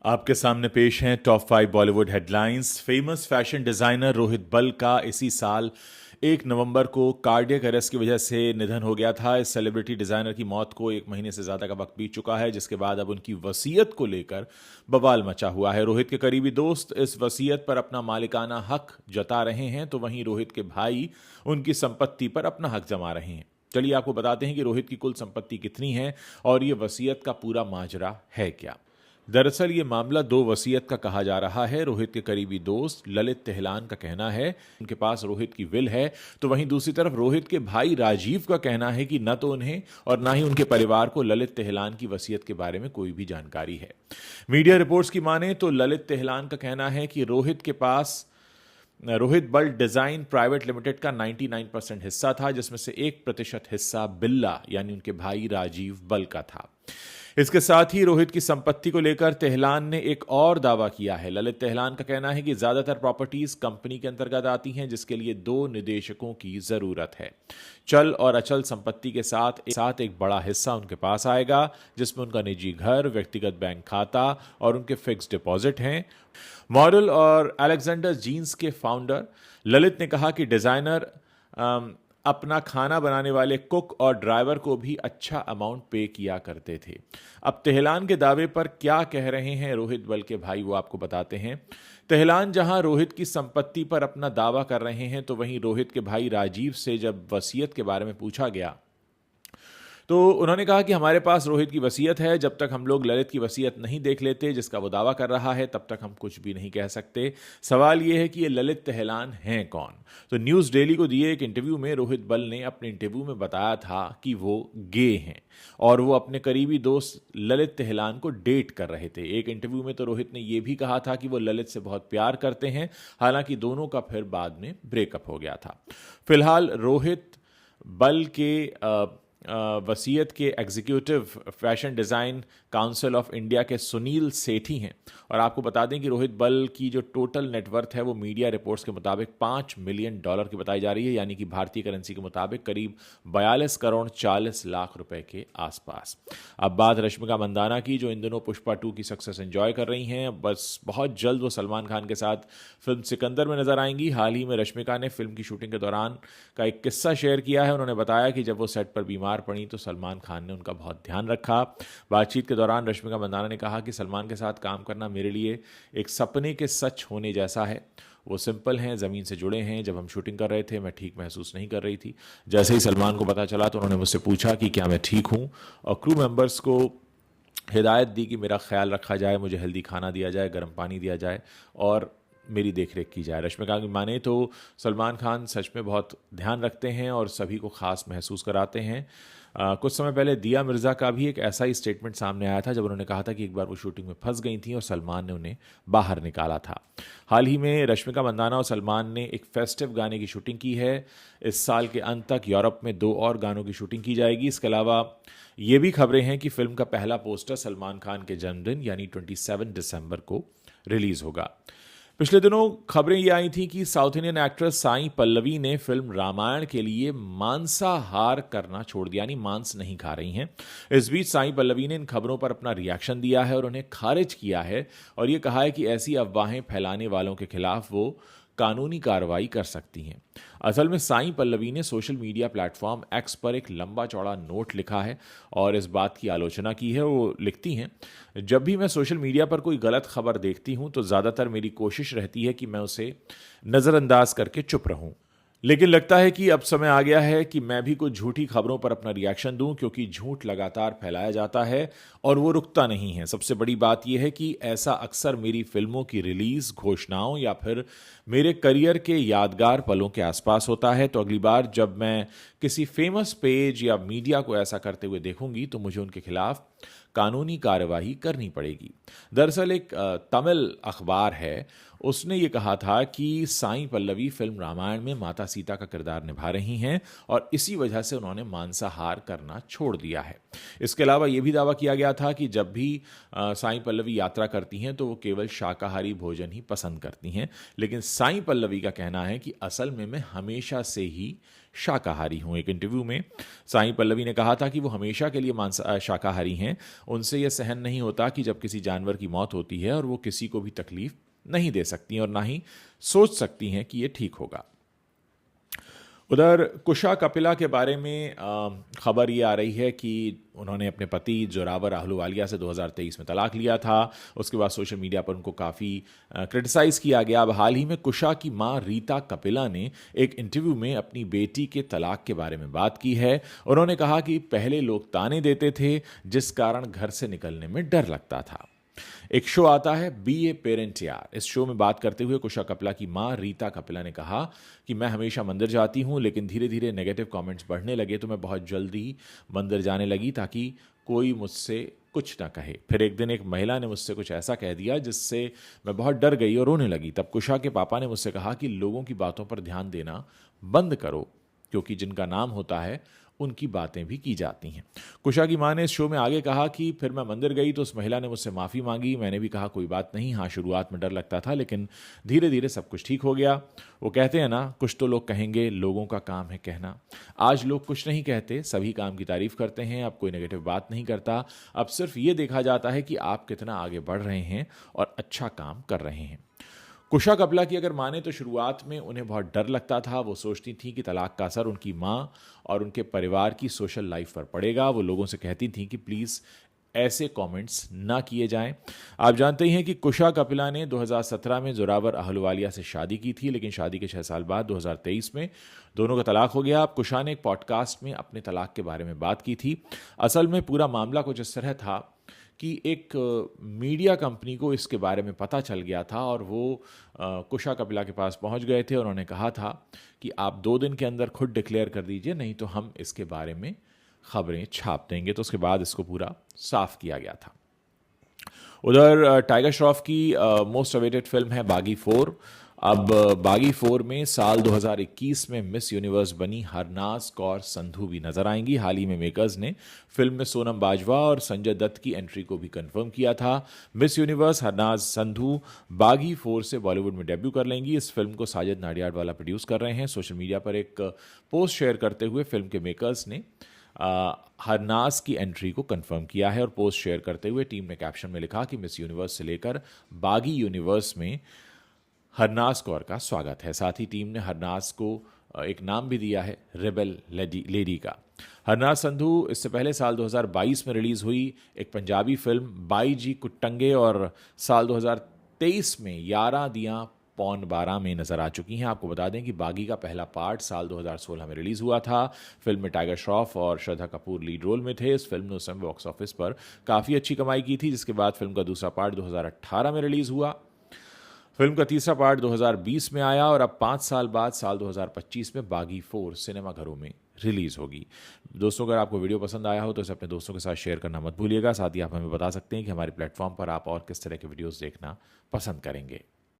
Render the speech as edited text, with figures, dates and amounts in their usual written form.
आपके सामने पेश हैं top 5 Bollywood headlines. Famous fashion designer Rohit बल का इसी साल 1 नवंबर को कार्डियक अरेस्ट की वजह से निधन हो गया था। इस सेलिब्रिटी डिजाइनर की मौत को 1 महीने से ज्यादा का वक्त बीत चुका है, जिसके बाद अब उनकी वसीयत को लेकर बवाल मचा हुआ है। रोहित के करीबी दोस्त इस वसीयत पर अपना मालिकाना हक जता रहे हैं, तो वहीं रोहित के भाई उनकी संपत्ति पर अपना हक जमा रहे हैं। चलिए आपको बताते हैं कि रोहित की कुल संपत्ति कितनी है और ये वसीयत का पूरा माजरा है क्या। दरअसल ये मामला 2 वसीयत का कहा जा रहा है। रोहित के करीबी दोस्त ललित तेहलान का कहना है उनके पास रोहित की विल है, तो वहीं दूसरी तरफ रोहित के भाई राजीव का कहना है कि न तो उन्हें और ना ही उनके परिवार को ललित तेहलान की वसीयत के बारे में कोई भी जानकारी है। मीडिया रिपोर्ट्स की माने तो ललित तेहलान का कहना है कि रोहित बल डिजाइन प्राइवेट लिमिटेड का 99% हिस्सा था, जिसमें से 1% हिस्सा बिल्ला यानी उनके भाई राजीव बल का था। इसके साथ ही रोहित की संपत्ति को लेकर तेहलान ने एक और दावा किया है। ललित तेहलान का कहना है कि ज्यादातर प्रॉपर्टीज कंपनी के अंतर्गत आती हैं, जिसके लिए 2 निदेशकों की जरूरत है। चल और अचल संपत्ति के साथ एक बड़ा हिस्सा उनके पास आएगा, जिसमें उनका निजी घर, व्यक्तिगत बैंक खाता और उनके फिक्स डिपॉजिट हैं। मॉडल और अलेक्जेंडर जीन्स के फाउंडर ललित ने कहा कि डिजाइनर अपना खाना बनाने वाले कुक और ड्राइवर को भी अच्छा अमाउंट पे किया करते थे। अब तेहलान के दावे पर क्या कह रहे हैं रोहित बल के भाई, वो आपको बताते हैं। तेहलान जहां रोहित की संपत्ति पर अपना दावा कर रहे हैं, तो वहीं रोहित के भाई राजीव से जब वसीयत के बारे में पूछा गया तो उन्होंने कहा कि हमारे पास रोहित की वसीयत है। जब तक हम लोग ललित की वसीयत नहीं देख लेते जिसका वो दावा कर रहा है, तब तक हम कुछ भी नहीं कह सकते। सवाल यह है कि ये ललित तेहलान हैं कौन। तो न्यूज़ डेली को दिए एक इंटरव्यू में रोहित बल ने अपने इंटरव्यू में बताया था कि वो गे हैं और वो अपने करीबी दोस्त ललित तेहलान को डेट कर रहे थे। एक इंटरव्यू में तो रोहित ने यह भी कहा था कि वो ललित से बहुत प्यार करते हैं, हालांकि दोनों का फिर बाद में ब्रेकअप हो गया था। फिलहाल रोहित बल के वसीयत के executive fashion design council of India के सुनील सेठी हैं। और आपको बता दें कि रोहित बल की जो टोटल नेटवर्थ है वो मीडिया रिपोर्ट्स के मुताबिक $5 मिलियन की बताई जा रही है, यानी कि भारतीय करेंसी के मुताबिक करीब 42 करोड़ 40 लाख रुपए के आसपास। अब बात रश्मिका मंदाना की, जो इन दिनों पुष्पा 2 की सक्सेस एंजॉय कर रही हैं। बस बहुत जल्द वो सलमान खान के साथ फिल्म सिकंदर में नजर आएंगी। हाल ही में रश्मिका ने फिल्म की शूटिंग के दौरान का एक किस्सा शेयर किया है। उन्होंने बताया कि जब वो सेट पर बीमार पड़ी तो सलमान खान ने उनका बहुत ध्यान रखा। बातचीत के दौरान रश्मिका मंदाना ने कहा कि सलमान के साथ काम करना मेरे लिए एक सपने के सच होने जैसा है। वो सिंपल हैं, ज़मीन से जुड़े हैं। जब हम शूटिंग कर रहे थे मैं ठीक महसूस नहीं कर रही थी। जैसे ही सलमान को पता चला तो उन्होंने मुझसे पूछा कि क्या मैं ठीक हूँ, और क्रू मेंबर्स को हिदायत दी कि मेरा ख्याल रखा जाए, मुझे हेल्दी खाना दिया जाए, गर्म पानी दिया जाए और मेरी देखरेख की जाए। रश्मिका की माने तो सलमान खान सच में बहुत ध्यान रखते हैं और सभी को खास महसूस कराते हैं। कुछ समय पहले दिया मिर्ज़ा का भी एक ऐसा ही स्टेटमेंट सामने आया था, जब उन्होंने कहा था कि एक बार वो शूटिंग में फंस गई थी और सलमान ने उन्हें बाहर निकाला था। हाल ही में रश्मिका मंदाना और सलमान ने एक फेस्टिव गाने की शूटिंग की है। इस साल के अंत तक यूरोप में 2 और गानों की शूटिंग की जाएगी। इसके अलावा ये भी खबरें हैं कि फिल्म का पहला पोस्टर सलमान खान के जन्मदिन यानी 27 दिसंबर को रिलीज होगा। पिछले दिनों खबरें ये आई थी कि south Indian actress Sai Pallavi ने फिल्म रामायण के लिए मांसाहार करना छोड़ दिया, यानी मांस नहीं खा रही हैं। इस बीच साई पल्लवी ने इन खबरों पर अपना रिएक्शन दिया है और उन्हें खारिज किया है और ये कहा है कि ऐसी अफवाहें फैलाने वालों के खिलाफ वो कानूनी कार्रवाई कर सकती हैं। असल में साई पल्लवी ने सोशल मीडिया प्लेटफॉर्म एक्स पर एक लंबा चौड़ा नोट लिखा है और इस बात की आलोचना की है। वो लिखती हैं, जब भी मैं सोशल मीडिया पर कोई गलत खबर देखती हूं तो ज़्यादातर मेरी कोशिश रहती है कि मैं उसे नज़रअंदाज करके चुप रहूं, लेकिन लगता है कि अब समय आ गया है कि मैं भी कुछ झूठी खबरों पर अपना रिएक्शन दूं, क्योंकि झूठ लगातार फैलाया जाता है और वो रुकता नहीं है। सबसे बड़ी बात यह है कि ऐसा अक्सर मेरी फिल्मों की रिलीज, घोषणाओं या फिर मेरे करियर के यादगार पलों के आसपास होता है। तो अगली बार जब मैं किसी फेमस पेज या मीडिया को ऐसा करते हुए देखूंगी तो मुझे उनके खिलाफ कानूनी कार्यवाही करनी पड़ेगी। दरअसल एक तमिल अखबार है, उसने ये कहा था कि साई पल्लवी फिल्म रामायण में माता सीता का किरदार निभा रही हैं और इसी वजह से उन्होंने मांसाहार करना छोड़ दिया है। इसके अलावा यह भी दावा किया गया था कि जब भी साई पल्लवी यात्रा करती हैं तो वो केवल शाकाहारी भोजन ही पसंद करती हैं, लेकिन साई पल्लवी का कहना है कि असल में मैं हमेशा से ही शाकाहारी हूं। एक इंटरव्यू में साई पल्लवी ने कहा था कि वो हमेशा के लिए शाकाहारी हैं। उनसे यह सहन नहीं होता कि जब किसी जानवर की मौत होती है और वो किसी को भी तकलीफ नहीं दे सकती और ना ही सोच सकती हैं कि ये ठीक होगा। उधर कुशा कपिला के बारे में खबर ये आ रही है कि उन्होंने अपने पति जोरावर आहलूवालिया से 2023 में तलाक लिया था। उसके बाद सोशल मीडिया पर उनको काफ़ी क्रिटिसाइज़ किया गया। अब हाल ही में कुशा की मां रीता कपिला ने एक इंटरव्यू में अपनी बेटी के तलाक के बारे में बात की है। उन्होंने कहा कि पहले लोग ताने देते थे, जिस कारण घर से निकलने में डर लगता था। एक शो आता है बी ए पेरेंट यार। इस शो में बात करते हुए कुशा कपिला की मां रीता कपिला ने कहा कि मैं हमेशा मंदिर जाती हूं, लेकिन धीरे धीरे नेगेटिव कमेंट्स बढ़ने लगे तो मैं बहुत जल्दी मंदिर जाने लगी ताकि कोई मुझसे कुछ ना कहे। फिर एक दिन एक महिला ने मुझसे कुछ ऐसा कह दिया जिससे मैं बहुत डर गई और रोने लगी। तब कुशा के पापा ने मुझसे कहा कि लोगों की बातों पर ध्यान देना बंद करो, क्योंकि जिनका नाम होता है उनकी बातें भी की जाती हैं। कुशा की मां ने इस शो में आगे कहा कि फिर मैं मंदिर गई तो उस महिला ने मुझसे माफ़ी मांगी। मैंने भी कहा कोई बात नहीं, हाँ शुरुआत में डर लगता था लेकिन धीरे धीरे सब कुछ ठीक हो गया। वो कहते हैं ना, कुछ तो लोग कहेंगे, लोगों का काम है कहना। आज लोग कुछ नहीं कहते, सभी काम की तारीफ करते हैं। अब कोई नेगेटिव बात नहीं करता। अब सिर्फ ये देखा जाता है कि आप कितना आगे बढ़ रहे हैं और अच्छा काम कर रहे हैं। कुशा कपिला की अगर माने तो शुरुआत में उन्हें बहुत डर लगता था। वो सोचती थी कि तलाक का असर उनकी मां और उनके परिवार की सोशल लाइफ पर पड़ेगा। वो लोगों से कहती थी कि प्लीज़ ऐसे कमेंट्स ना किए जाएं। आप जानते ही हैं कि कुशा कपिला ने 2017 में जोरावर आहलूवालिया से शादी की थी, लेकिन शादी के 6 साल बाद 2023 में दोनों का तलाक हो गया। अब कुशा ने एक पॉडकास्ट में अपने तलाक के बारे में बात की थी। असल में पूरा मामला कुछ इस तरह था कि एक मीडिया कंपनी को इसके बारे में पता चल गया था और वो कुशा कपिला के पास पहुंच गए थे। उन्होंने कहा था कि आप 2 दिन के अंदर खुद डिक्लेयर कर दीजिए, नहीं तो हम इसके बारे में खबरें छाप देंगे। तो उसके बाद इसको पूरा साफ किया गया था। उधर टाइगर श्रॉफ की मोस्ट अवेटेड फिल्म है बागी 4। अब बागी 4 में साल 2021 में मिस यूनिवर्स बनी हरनाज कौर संधू भी नजर आएंगी। हाल ही में मेकर्स ने फिल्म में सोनम बाजवा और संजय दत्त की एंट्री को भी कंफर्म किया था। मिस यूनिवर्स हरनाज संधू बागी 4 से बॉलीवुड में डेब्यू कर लेंगी। इस फिल्म को साजिद नाडियाडवाला प्रोड्यूस कर रहे हैं। सोशल मीडिया पर एक पोस्ट शेयर करते हुए फिल्म के मेकर्स ने हरनाज की एंट्री को कंफर्म किया है और पोस्ट शेयर करते हुए टीम ने कैप्शन में लिखा कि मिस यूनिवर्स से लेकर बागी यूनिवर्स में हरनाज कौर का स्वागत है। साथ ही टीम ने हरनाज को एक नाम भी दिया है, रेबल लेडी का। हरनाज संधू इससे पहले साल 2022 में रिलीज हुई एक पंजाबी फिल्म बाई जी कुट्टंगे और साल 2023 में 11 दियां पौन 12 में नजर आ चुकी हैं। आपको बता दें कि बागी का पहला पार्ट साल 2016 में रिलीज हुआ था। फिल्म में टाइगर श्रॉफ और श्रद्धा कपूर लीड रोल में थे। इस फिल्म ने उस समय बॉक्स ऑफिस पर काफ़ी अच्छी कमाई की थी, जिसके बाद फिल्म का दूसरा पार्ट 2018 में रिलीज हुआ। फिल्म का तीसरा पार्ट 2020 में आया और अब 5 साल बाद साल 2025 में बागी 4 सिनेमाघरों में रिलीज होगी। दोस्तों, अगर आपको वीडियो पसंद आया हो तो इसे अपने दोस्तों के साथ शेयर करना मत भूलिएगा। साथ ही आप हमें बता सकते हैं कि हमारे प्लेटफॉर्म पर आप और किस तरह के वीडियोस देखना पसंद करेंगे।